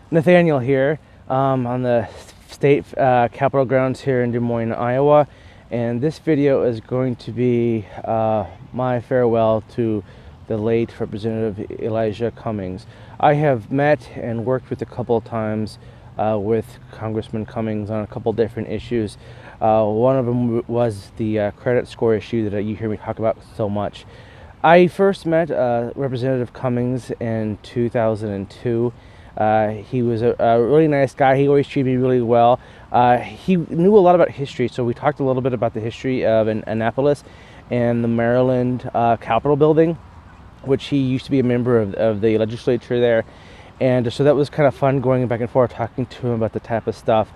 Nathaniel here on the state capitol grounds here in Des Moines, Iowa, and this video is going to be my farewell to the late Representative Elijah Cummings. I have met and worked with a couple of times with Congressman Cummings on a couple different issues. One of them was the credit score issue that you hear me talk about so much. I first met Representative Cummings in 2002. He was a really nice guy. He always treated me really well. He knew a lot about history, so we talked a little bit about the history of Annapolis and the Maryland Capitol building, which he used to be a member of the legislature there. And so that was kind of fun going back and forth, talking to him about the type of stuff.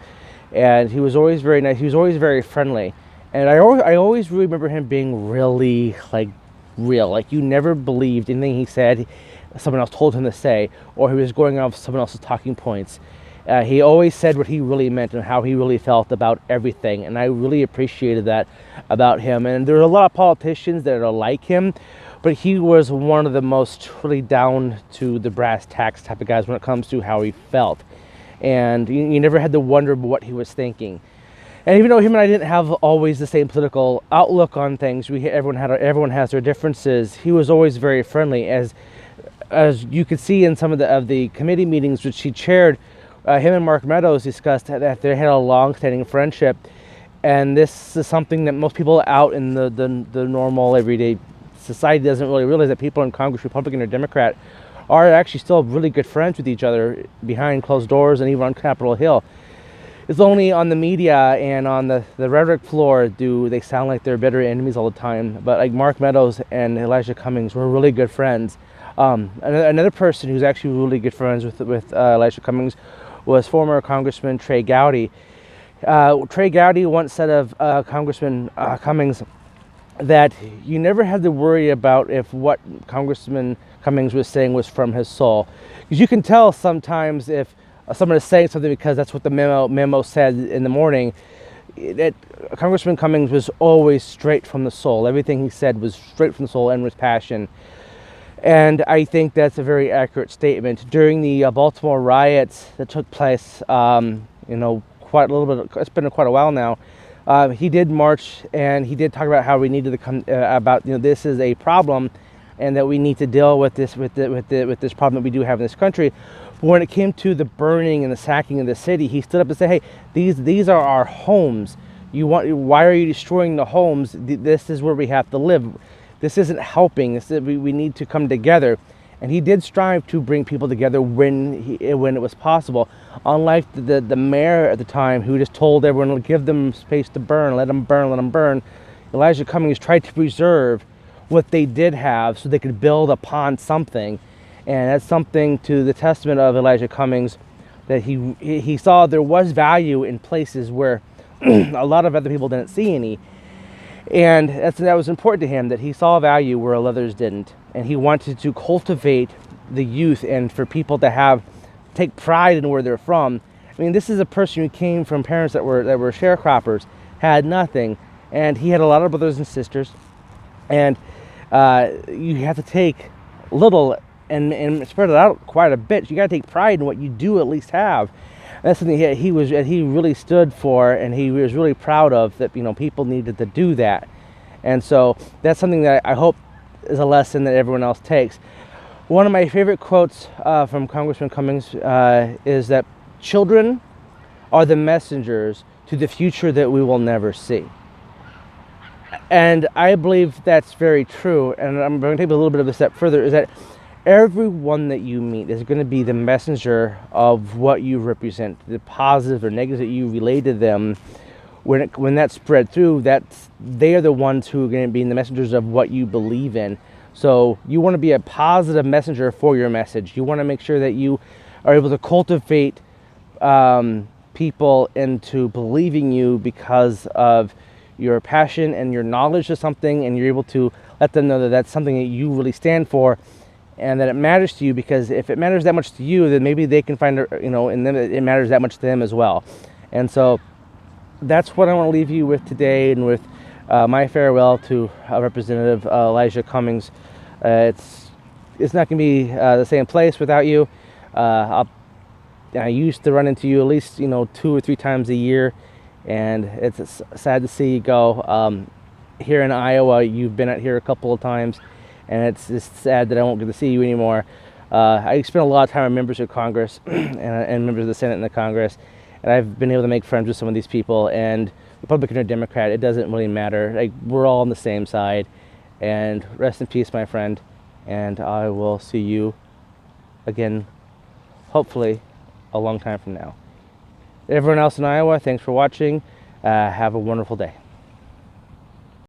And he was always very nice. He was always very friendly. And I always really remember him being really, real. Like, you never believed anything he said someone else told him to say, or he was going off someone else's talking points. He always said what he really meant and how he really felt about everything, and I really appreciated that about him. And there are a lot of politicians that are like him, but he was one of the most really down to the brass tacks type of guys when it comes to how he felt. And you never had to wonder what he was thinking. And even though him and I didn't have always the same political outlook on things, everyone has their differences. He was always very friendly, as you could see in some of the committee meetings which he chaired. Him and Mark Meadows discussed that they had a long-standing friendship, and this is something that most people out in the normal everyday society doesn't really realize, that people in Congress, Republican or Democrat, are actually still really good friends with each other behind closed doors and even on Capitol Hill. It's only on the media and on the rhetoric floor do they sound like they're bitter enemies all the time. But like Mark Meadows and Elijah Cummings were really good friends. Another person who's actually really good friends with Elijah Cummings was former Congressman Trey Gowdy. Trey Gowdy once said of Congressman Cummings that you never had to worry about if what Congressman Cummings was saying was from his soul. Because you can tell sometimes if someone is saying something because that's what the memo said in the morning. That Congressman Cummings was always straight from the soul. Everything he said was straight from the soul and with passion. And I think that's a very accurate statement. During the Baltimore riots that took place, quite a little bit, it's been quite a while now, he did march, and he did talk about how we needed to come about, this is a problem, and that we need to deal with this with this problem that we do have in this country. But when it came to the burning and the sacking of the city, he stood up and said, "Hey, these are our homes. Why are you destroying the homes? This is where we have to live. This isn't helping. We need to come together." And he did strive to bring people together when it was possible. Unlike the mayor at the time, who just told everyone to give them space to burn, let them burn, Elijah Cummings tried to preserve what they did have so they could build upon something. And that's something to the testament of Elijah Cummings, that he saw there was value in places where a lot of other people didn't see any. And that was important to him, that he saw value where others didn't. And he wanted to cultivate the youth and for people to take pride in where they're from. I mean, this is a person who came from parents that were sharecroppers, had nothing, and he had a lot of brothers and sisters. And you have to take little and spread it out quite a bit. You got to take pride in what you do at least have. And that's something he really stood for, and he was really proud of, that people needed to do that. And so that's something that I hope is a lesson that everyone else takes. One of my favorite quotes from Congressman Cummings is that children are the messengers to the future that we will never see. And I believe that's very true. And I'm going to take a little bit of a step further, is that everyone that you meet is going to be the messenger of what you represent, the positive or negative that you relay to them. When that's spread through, they are the ones who are going to be the messengers of what you believe in. So you want to be a positive messenger for your message. You want to make sure that you are able to cultivate people into believing you because of your passion and your knowledge of something, and you're able to let them know that that's something that you really stand for, and that it matters to you. Because if it matters that much to you, then maybe they can find, and then it matters that much to them as well. And so that's what I want to leave you with today, and with my farewell to Representative Elijah Cummings. It's not going to be the same place without you. I'll I used to run into you at least 2 or 3 times a year, and it's sad to see you go. Here in Iowa, you've been out here a couple of times, and it's just sad that I won't get to see you anymore. I spent a lot of time with members of Congress and members of the Senate and the Congress, and I've been able to make friends with some of these people. And Republican or Democrat, it doesn't really matter. Like, we're all on the same side. And rest in peace, my friend. And I will see you again, hopefully, a long time from now. Everyone else in Iowa, thanks for watching. Have a wonderful day.